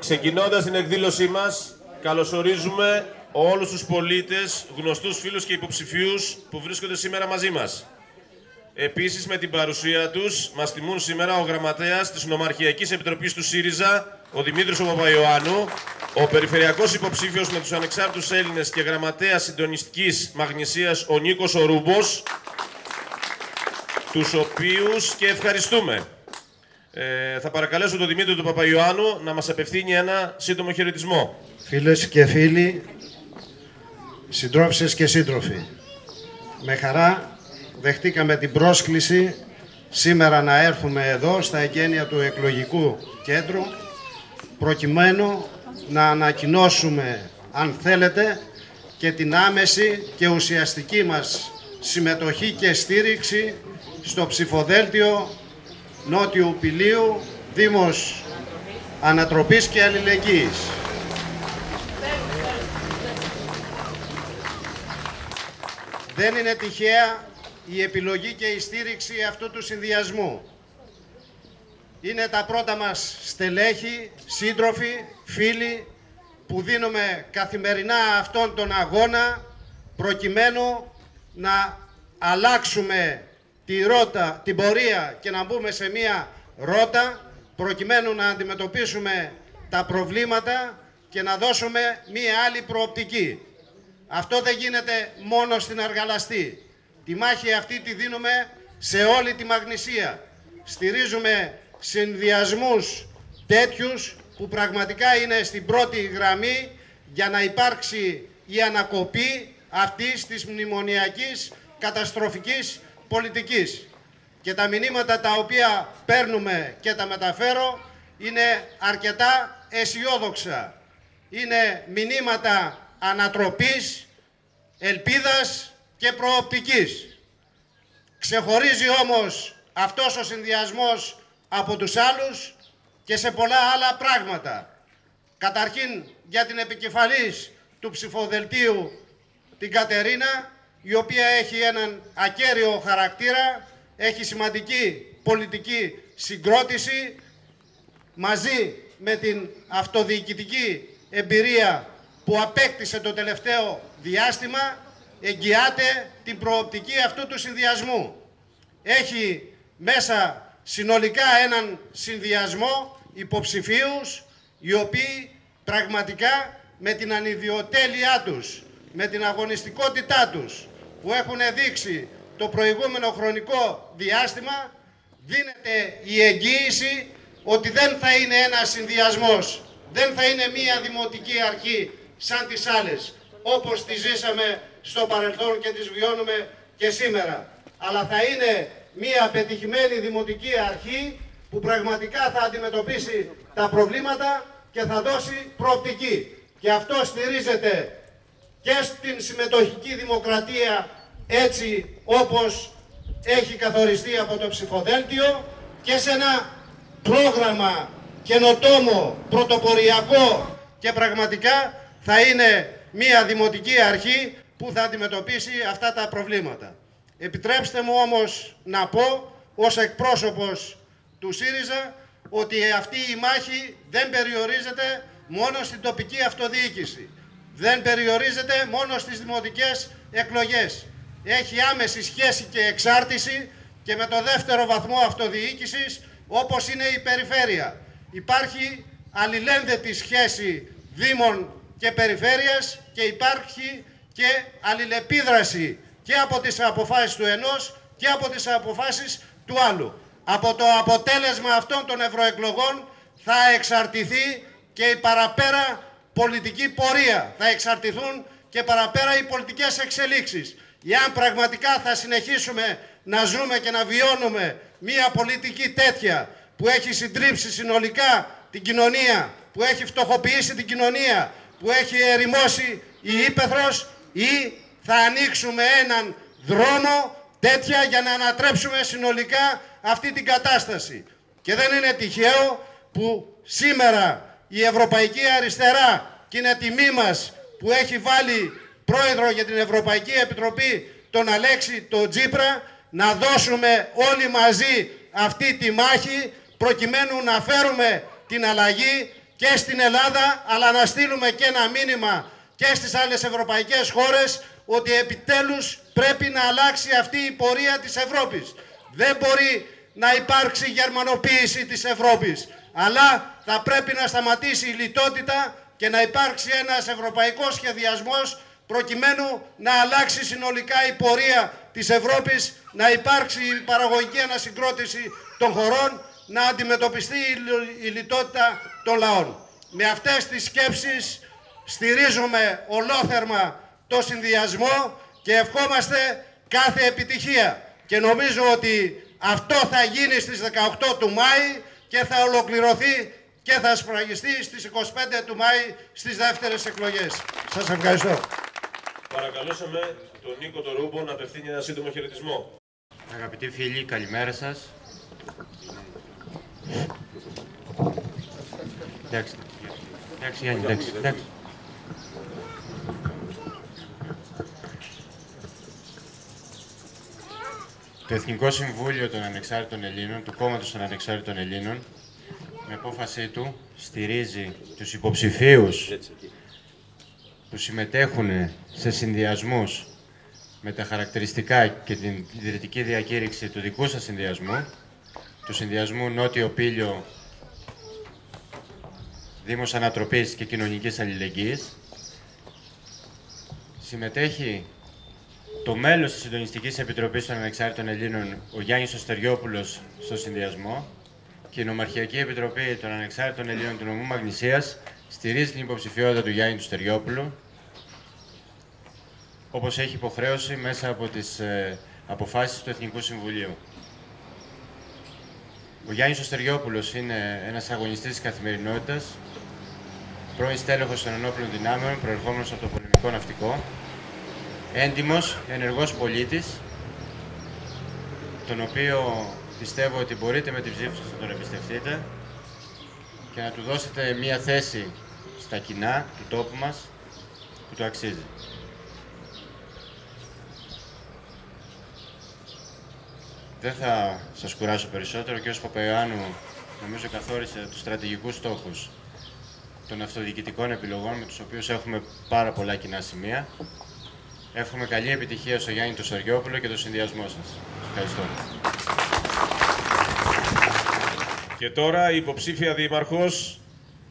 Ξεκινώντας την εκδήλωσή μας, καλωσορίζουμε όλους τους πολίτες, γνωστούς φίλους και υποψηφίους που βρίσκονται σήμερα μαζί μας. Επίσης, με την παρουσία τους, μας τιμούν σήμερα ο γραμματέας της Νομαρχιακής Επιτροπής του ΣΥΡΙΖΑ, ο Δημήτρης Παπαϊωάννου, ο περιφερειακός υποψήφιος με τους ανεξάρτητους Έλληνες και γραμματέας συντονιστικής Μαγνησίας, ο Νίκος ο Ρούμπος, τους οποίους και ευχαριστούμε. Θα παρακαλέσω τον Δημήτρη του Παπαϊωάννου να μας απευθύνει ένα σύντομο χαιρετισμό. Φίλες και φίλοι, συντρόφισσες και σύντροφοι, με χαρά δεχτήκαμε την πρόσκληση σήμερα να έρθουμε εδώ στα εγγένεια του εκλογικού κέντρου προκειμένου να ανακοινώσουμε, αν θέλετε, και την άμεση και ουσιαστική μας συμμετοχή και στήριξη στο ψηφοδέλτιο Νότιου Πηλίου, Δήμος Ανατροπής και Αλληλεγγύης. Δεν είναι τυχαία η επιλογή και η στήριξη αυτού του συνδυασμού. Είναι τα πρώτα μας στελέχη, σύντροφοι, φίλοι, που δίνουμε καθημερινά αυτόν τον αγώνα προκειμένου να αλλάξουμε την πορεία και να μπούμε σε μία ρότα προκειμένου να αντιμετωπίσουμε τα προβλήματα και να δώσουμε μία άλλη προοπτική. Αυτό δεν γίνεται μόνο στην Αργαλαστή. Τη μάχη αυτή τη δίνουμε σε όλη τη Μαγνησία. Στηρίζουμε συνδυασμούς τέτοιους που πραγματικά είναι στην πρώτη γραμμή για να υπάρξει η ανακοπή αυτής της μνημονιακής καταστροφικής πολιτικής. Και τα μηνύματα τα οποία παίρνουμε και τα μεταφέρω είναι αρκετά αισιόδοξα. Είναι μηνύματα ανατροπής, ελπίδας και προοπτικής. Ξεχωρίζει όμως αυτός ο συνδυασμός από τους άλλους και σε πολλά άλλα πράγματα. Καταρχήν για την επικεφαλής του ψηφοδελτίου, την Κατερίνα, η οποία έχει έναν ακέραιο χαρακτήρα, έχει σημαντική πολιτική συγκρότηση, μαζί με την αυτοδιοικητική εμπειρία που απέκτησε το τελευταίο διάστημα, εγγυάται την προοπτική αυτού του συνδυασμού. Έχει μέσα συνολικά έναν συνδυασμό υποψηφίους, οι οποίοι πραγματικά με την ανιδιοτέλειά τους, με την αγωνιστικότητά τους που έχουν δείξει το προηγούμενο χρονικό διάστημα, δίνεται η εγγύηση ότι δεν θα είναι ένας συνδυασμός, δεν θα είναι μία δημοτική αρχή σαν τις άλλες, όπως τις ζήσαμε στο παρελθόν και τις βιώνουμε και σήμερα, αλλά θα είναι μία πετυχημένη δημοτική αρχή που πραγματικά θα αντιμετωπίσει τα προβλήματα και θα δώσει προοπτική. Και αυτό στηρίζεται και στην συμμετοχική δημοκρατία, έτσι όπως έχει καθοριστεί από το ψηφοδέλτιο, και σε ένα πρόγραμμα καινοτόμο, πρωτοποριακό, και πραγματικά θα είναι μια δημοτική αρχή που θα αντιμετωπίσει αυτά τα προβλήματα. Επιτρέψτε μου όμως να πω ως εκπρόσωπος του ΣΥΡΙΖΑ ότι αυτή η μάχη δεν περιορίζεται μόνο στην τοπική αυτοδιοίκηση. Δεν περιορίζεται μόνο στις δημοτικές εκλογές. Έχει άμεση σχέση και εξάρτηση και με το δεύτερο βαθμό αυτοδιοίκησης, όπως είναι η περιφέρεια. Υπάρχει αλληλένδετη σχέση δήμων και περιφέρειας και υπάρχει και αλληλεπίδραση και από τις αποφάσεις του ενός και από τις αποφάσεις του άλλου. Από το αποτέλεσμα αυτών των ευρωεκλογών θα εξαρτηθεί και η παραπέρα πολιτική πορεία. Θα εξαρτηθούν και παραπέρα οι πολιτικές εξελίξεις. Εάν πραγματικά θα συνεχίσουμε να ζούμε και να βιώνουμε μια πολιτική τέτοια που έχει συντρίψει συνολικά την κοινωνία, που έχει φτωχοποιήσει την κοινωνία, που έχει ερημώσει η ύπαιθρος, ή θα ανοίξουμε έναν δρόμο τέτοια για να ανατρέψουμε συνολικά αυτή την κατάσταση. Και δεν είναι τυχαίο που σήμερα η Ευρωπαϊκή Αριστερά, και είναι τιμή μας που έχει βάλει πρόεδρο για την Ευρωπαϊκή Επιτροπή τον Αλέξη τον Τσίπρα, να δώσουμε όλοι μαζί αυτή τη μάχη προκειμένου να φέρουμε την αλλαγή και στην Ελλάδα, αλλά να στείλουμε και ένα μήνυμα και στις άλλες ευρωπαϊκές χώρες ότι επιτέλους πρέπει να αλλάξει αυτή η πορεία της Ευρώπης. Δεν μπορεί να υπάρξει γερμανοποίηση της Ευρώπης, αλλά θα πρέπει να σταματήσει η λιτότητα και να υπάρξει ένας ευρωπαϊκός σχεδιασμός προκειμένου να αλλάξει συνολικά η πορεία της Ευρώπης, να υπάρξει η παραγωγική ανασυγκρότηση των χωρών, να αντιμετωπιστεί η λιτότητα των λαών. Με αυτές τις σκέψεις στηρίζουμε ολόθερμα το συνδυασμό και ευχόμαστε κάθε επιτυχία. Και νομίζω ότι αυτό θα γίνει στις 18 του Μάη και θα ολοκληρωθεί και θα σφραγιστεί στις 25 του Μάη στις δεύτερες εκλογές. Σας ευχαριστώ. Παρακαλούσαμε τον Νίκο τον Ρούμπο να απευθύνει ένα σύντομο χαιρετισμό. Αγαπητοί φίλοι, καλημέρα σας. Εντάξει, Γιάννη, εντάξει. Το Εθνικό Συμβούλιο των Ανεξάρτητων Ελλήνων, του Κόμματος των Ανεξάρτητων Ελλήνων, με απόφασή του στηρίζει τους υποψηφίους που συμμετέχουν σε συνδυασμούς με τα χαρακτηριστικά και την ιδρυτική διακήρυξη του δικού σας συνδυασμού, του συνδυασμού Νότιο Πήλιο, Δήμος Ανατροπής και Κοινωνικής Αλληλεγγύης. Συμμετέχει το μέλος της Συντονιστικής Επιτροπής των Ανεξάρτητων Ελλήνων, ο Γιάννης Στεριόπουλος, στο συνδυασμό, και η Νομαρχιακή Επιτροπή των Ανεξάρτητων Ελλήνων του Νομού Μαγνησίας στηρίζει την υποψηφιότητα του Γιάννη του Στεριόπουλου, όπως έχει υποχρέωση μέσα από τις αποφάσεις του Εθνικού Συμβουλίου. Ο Γιάννης Στεριόπουλος είναι ένας αγωνιστής της καθημερινότητας, πρώην στέλεχος των ενόπλων δυνάμεων, προερχόμενος από το πολεμικό ναυτικό, έντιμος, ενεργός πολίτης, τον οποίο πιστεύω ότι μπορείτε με την ψήφο σας να τον εμπιστευτείτε και να του δώσετε μία θέση στα κοινά του τόπου μας που του αξίζει. Δεν θα σας κουράσω περισσότερο. Ο κ. Παπαϊωάννου νομίζω καθόρισε τους στρατηγικούς στόχους των αυτοδιοικητικών επιλογών με τους οποίους έχουμε πάρα πολλά κοινά σημεία. Εύχομαι καλή επιτυχία στο Γιάννη του Στεριόπουλο και το συνδυασμό σας. Ευχαριστώ. Και τώρα η υποψήφια δήμαρχος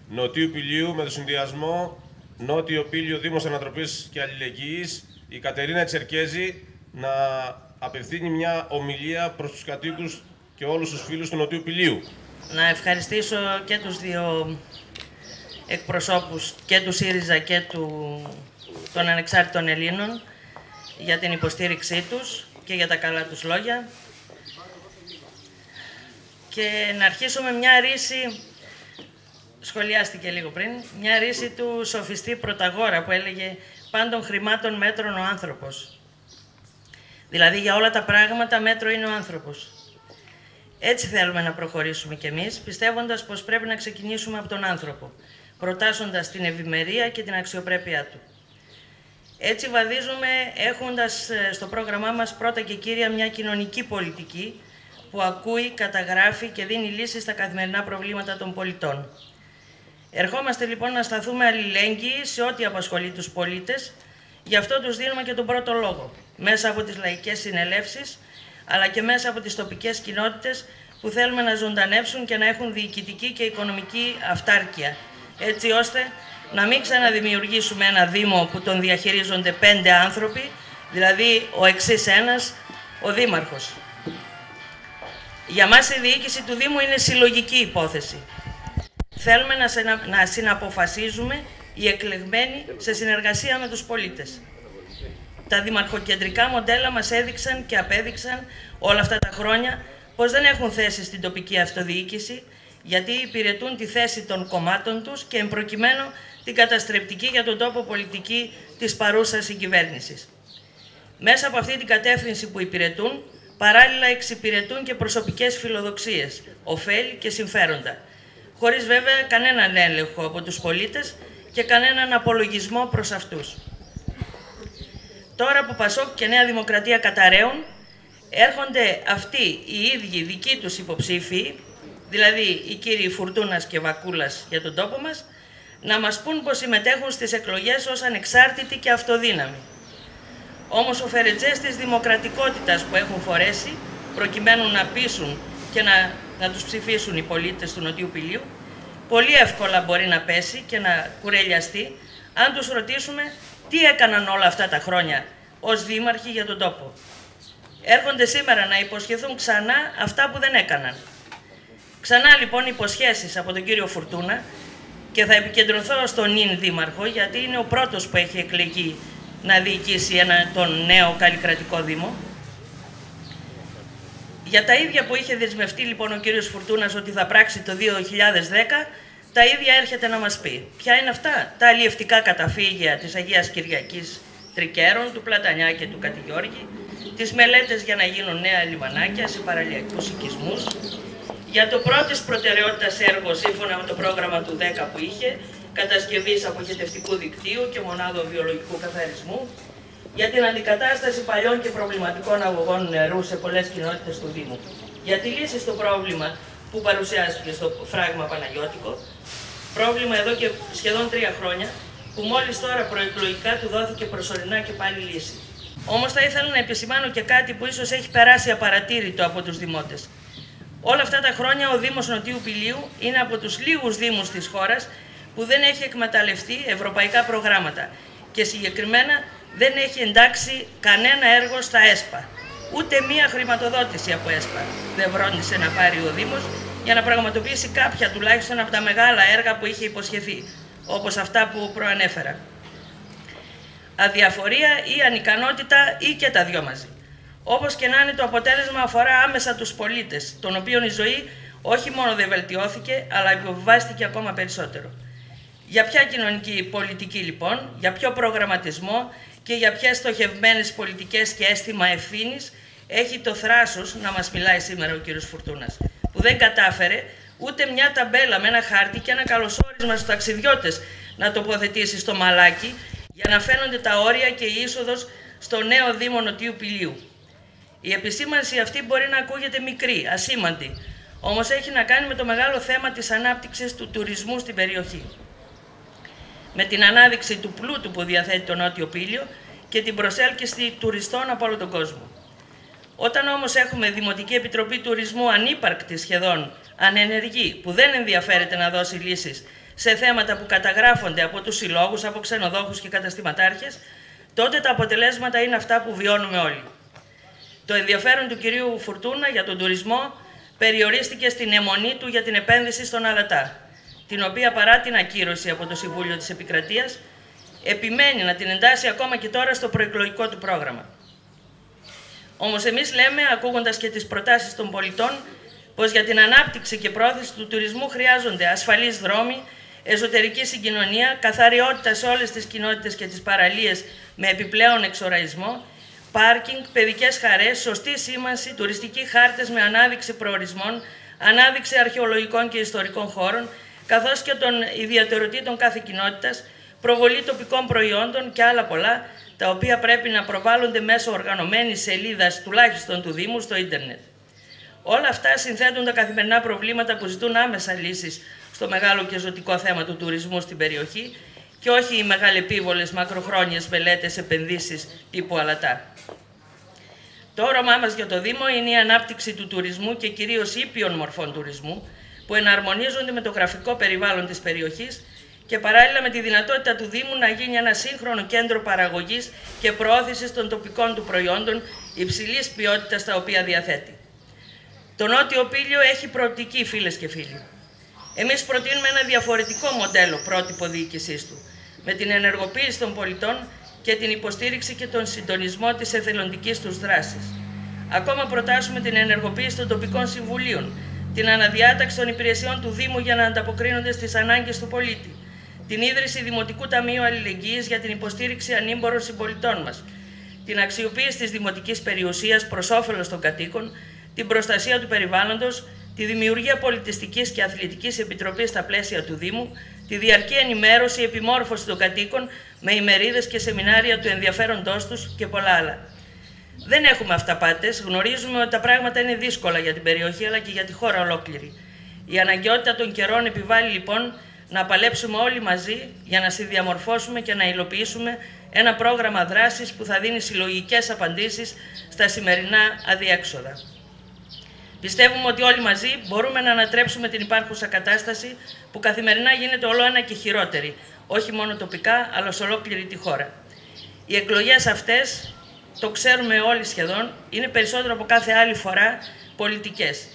Νοτιού Πηλίου με το συνδυασμό Νότιο Πήλιο Δήμος Ανατροπής και Αλληλεγγύης, η Κατερίνα Τσερκέζη, να απευθύνει μια ομιλία προς τους κατοίκους και όλους τους φίλους του Νοτιού Πηλίου. Να ευχαριστήσω και τους δύο εκπροσώπους, και του ΣΥΡΙΖΑ και των Ανεξάρτητων Ελλήνων, για την υποστήριξή τους και για τα καλά τους λόγια. Και να αρχίσω με μια ρίση, σχολιάστηκε λίγο πριν, μια ρίση του σοφιστή Πρωταγόρα που έλεγε «Πάντων χρημάτων μέτρων ο άνθρωπος». Δηλαδή για όλα τα πράγματα μέτρο είναι ο άνθρωπος. Έτσι θέλουμε να προχωρήσουμε κι εμείς, πιστεύοντας πως πρέπει να ξεκινήσουμε από τον άνθρωπο, προτάσσοντας την ευημερία και την αξιοπρέπειά του. Έτσι βαδίζουμε έχοντας στο πρόγραμμά μας πρώτα και κύρια μια κοινωνική πολιτική που ακούει, καταγράφει και δίνει λύσεις στα καθημερινά προβλήματα των πολιτών. Ερχόμαστε λοιπόν να σταθούμε αλληλέγγυοι σε ό,τι απασχολεί τους πολίτες, γι' αυτό τους δίνουμε και τον πρώτο λόγο, μέσα από τις λαϊκές συνελεύσεις, αλλά και μέσα από τις τοπικές κοινότητες που θέλουμε να ζωντανεύσουν και να έχουν διοικητική και οικονομική αυτάρκεια, έτσι ώστε να μην ξαναδημιουργήσουμε ένα Δήμο που τον διαχειρίζονται 5 άνθρωποι, δηλαδή ο εξής ένας, ο Δήμαρχος. Για μας η διοίκηση του Δήμου είναι συλλογική υπόθεση. Θέλουμε να συναποφασίζουμε οι εκλεγμένοι σε συνεργασία με τους πολίτες. Τα δημαρχοκεντρικά μοντέλα μας έδειξαν και απέδειξαν όλα αυτά τα χρόνια πως δεν έχουν θέση στην τοπική αυτοδιοίκηση, γιατί υπηρετούν τη θέση των κομμάτων τους και εμπροκειμένου την καταστρεπτική για τον τόπο πολιτική της παρούσας συγκυβέρνησης. Μέσα από αυτή την κατεύθυνση που υπηρετούν, παράλληλα εξυπηρετούν και προσωπικές φιλοδοξίες, ωφέλη και συμφέροντα, χωρίς βέβαια κανέναν έλεγχο από τους πολίτες και κανέναν απολογισμό προς αυτούς. Τώρα που Πασόκ και Νέα Δημοκρατία καταραίουν, έρχονται αυτοί οι ίδιοι δικοί τους υποψήφοι, δηλαδή οι κύριοι Φουρτούνας και Βακούλας για τον τόπο μας, να μας πούν πως συμμετέχουν στις εκλογές ως ανεξάρτητοι και αυτοδύναμοι. Όμως ο φερετζές της δημοκρατικότητας που έχουν φορέσει, προκειμένου να πείσουν και να τους ψηφίσουν οι πολίτες του Νοτιού Πηλίου, πολύ εύκολα μπορεί να πέσει και να κουρελιαστεί αν τους ρωτήσουμε τι έκαναν όλα αυτά τα χρόνια ως δήμαρχοι για τον τόπο. Έρχονται σήμερα να υποσχεθούν ξανά αυτά που δεν έκαναν. Ξανά λοιπόν υποσχέσεις από τον κύριο Φουρτούνα, και θα επικεντρωθώ στον νυν δήμαρχο, γιατί είναι ο πρώτος που έχει εκλεγεί να διοικήσει τον νέο καλλικρατικό δήμο. Για τα ίδια που είχε δεσμευτεί λοιπόν ο κύριος Φουρτούνας ότι θα πράξει το 2010, τα ίδια έρχεται να μας πει. Ποια είναι αυτά? Τα αλλιευτικά καταφύγια της Αγίας Κυριακής Τρικέρων, του Πλατανιά και του Κατηγιώργη, τις μελέτες για να γίνουν νέα λιμανάκια σε παραλιακούς οικισμούς, για το πρώτης προτεραιότητας έργο σύμφωνα με το πρόγραμμα του 10 που είχε, κατασκευής αποχετευτικού δικτύου και μονάδων βιολογικού καθαρισμού, για την αντικατάσταση παλιών και προβληματικών αγωγών νερού σε πολλές κοινότητες του Δήμου, για τη λύση στο πρόβλημα που παρουσιάστηκε στο φράγμα Παναγιώτικο, πρόβλημα εδώ και σχεδόν 3 χρόνια, που μόλις τώρα προεκλογικά του δόθηκε προσωρινά και πάλι λύση. Όμως θα ήθελα να επισημάνω και κάτι που ίσως έχει περάσει απαρατήρητο από τους δημότες. Όλα αυτά τα χρόνια ο Δήμος Νοτιού Πηλίου είναι από τους λίγους δήμους της χώρας που δεν έχει εκμεταλλευτεί ευρωπαϊκά προγράμματα και συγκεκριμένα δεν έχει εντάξει κανένα έργο στα ΕΣΠΑ. Ούτε μία χρηματοδότηση από ΕΣΠΑ δεν βρόντισε να πάρει ο Δήμος για να πραγματοποιήσει κάποια τουλάχιστον από τα μεγάλα έργα που είχε υποσχεθεί, όπως αυτά που προανέφερα. Αδιαφορία ή ανικανότητα ή και τα δυο μαζί. Όπως και να είναι, το αποτέλεσμα αφορά άμεσα τους πολίτες, των οποίων η ζωή όχι μόνο δεν βελτιώθηκε, αλλά υποβιβάστηκε ακόμα περισσότερο. Για ποια κοινωνική πολιτική λοιπόν, για ποιο προγραμματισμό και για ποιες στοχευμένες πολιτικές και αίσθημα ευθύνης έχει το θράσος να μας μιλάει σήμερα ο κύριος Φουρτούνας, που δεν κατάφερε ούτε μια ταμπέλα με ένα χάρτη και ένα καλωσόρισμα στους ταξιδιώτες να τοποθετήσει στο μαλάκι για να φαίνονται τα όρια και η είσοδος στο νέο Δήμο Νοτιού Πηλίου. Η επισήμανση αυτή μπορεί να ακούγεται μικρή, ασήμαντη, όμως έχει να κάνει με το μεγάλο θέμα της ανάπτυξης του τουρισμού στην περιοχή. Με την ανάδειξη του πλούτου που διαθέτει το Νότιο Πήλιο και την προσέλκυση τουριστών από όλο τον κόσμο. Όταν όμως έχουμε Δημοτική Επιτροπή Τουρισμού ανύπαρκτη σχεδόν, ανενεργή, που δεν ενδιαφέρεται να δώσει λύσεις σε θέματα που καταγράφονται από τους συλλόγους, από ξενοδόχους και καταστηματάρχες, τότε τα αποτελέσματα είναι αυτά που βιώνουμε όλοι. Το ενδιαφέρον του κυρίου Φουρτούνα για τον τουρισμό περιορίστηκε στην αιμονή του για την επένδυση στον Αλατά, την οποία παρά την ακύρωση από το Συμβούλιο της Επικρατείας, επιμένει να την εντάσσει ακόμα και τώρα στο προεκλογικό του πρόγραμμα. Όμως εμείς λέμε, ακούγοντας και τις προτάσεις των πολιτών, πως για την ανάπτυξη και πρόθεση του τουρισμού χρειάζονται ασφαλείς δρόμοι, εσωτερική συγκοινωνία, καθαριότητα σε όλες τις κοινότητες και τις παραλίες με επιπλέον εξοραϊσμό, πάρκινγκ, παιδικές χαρές, σωστή σήμανση, τουριστικοί χάρτες με ανάδειξη προορισμών, ανάδειξη αρχαιολογικών και ιστορικών χώρων, καθώς και των ιδιαιτεροτήτων κάθε κοινότητας, προβολή τοπικών προϊόντων και άλλα πολλά, τα οποία πρέπει να προβάλλονται μέσω οργανωμένης σελίδας τουλάχιστον του Δήμου στο ίντερνετ. Όλα αυτά συνθέτουν τα καθημερινά προβλήματα που ζητούν άμεσα λύσεις στο μεγάλο και ζωτικό θέμα του τουρισμού στην περιοχή και όχι οι μεγαλεπίβολες μακροχρόνιες μελέτες επενδύσεις τύπου Αλατά. Το όραμά μας για το Δήμο είναι η ανάπτυξη του τουρισμού και κυρίως ήπιων μορφών τουρισμού που εναρμονίζονται με το γραφικό περιβάλλον της περιοχής και παράλληλα με τη δυνατότητα του Δήμου να γίνει ένα σύγχρονο κέντρο παραγωγής και προώθησης των τοπικών του προϊόντων υψηλής ποιότητας τα οποία διαθέτει. Το Νότιο Πήλιο έχει προοπτική, φίλες και φίλοι. Εμείς προτείνουμε ένα διαφορετικό μοντέλο πρότυπο διοίκησής του, με την ενεργοποίηση των πολιτών και την υποστήριξη και τον συντονισμό της εθελοντικής τους δράσης. Ακόμα προτάσουμε την ενεργοποίηση των τοπικών συμβουλίων, την αναδιάταξη των υπηρεσιών του Δήμου για να ανταποκρίνονται στις ανάγκες του πολίτη, την ίδρυση Δημοτικού Ταμείου Αλληλεγγύης για την υποστήριξη ανήμπορων συμπολιτών μας, την αξιοποίηση της δημοτικής περιουσίας προς όφελος των κατοίκων, την προστασία του περιβάλλοντος, τη δημιουργία πολιτιστικής και αθλητικής επιτροπής στα πλαίσια του Δήμου, τη διαρκή ενημέρωση, επιμόρφωση των κατοίκων με ημερίδες και σεμινάρια του ενδιαφέροντός τους και πολλά άλλα. Δεν έχουμε αυταπάτες, γνωρίζουμε ότι τα πράγματα είναι δύσκολα για την περιοχή αλλά και για τη χώρα ολόκληρη. Η αναγκαιότητα των καιρών επιβάλλει λοιπόν να παλέψουμε όλοι μαζί για να συνδιαμορφώσουμε και να υλοποιήσουμε ένα πρόγραμμα δράσης που θα δίνει συλλογικές απαντήσεις στα σημερινά αδιέξοδα. Πιστεύουμε ότι όλοι μαζί μπορούμε να ανατρέψουμε την υπάρχουσα κατάσταση που καθημερινά γίνεται όλο ένα και χειρότερη, όχι μόνο τοπικά, αλλά σε ολόκληρη τη χώρα. Οι εκλογές αυτές, το ξέρουμε όλοι σχεδόν, είναι περισσότερο από κάθε άλλη φορά πολιτικές.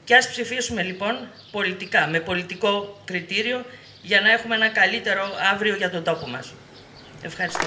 Και ας ψηφίσουμε λοιπόν πολιτικά, με πολιτικό κριτήριο, για να έχουμε ένα καλύτερο αύριο για τον τόπο μας. Ευχαριστώ.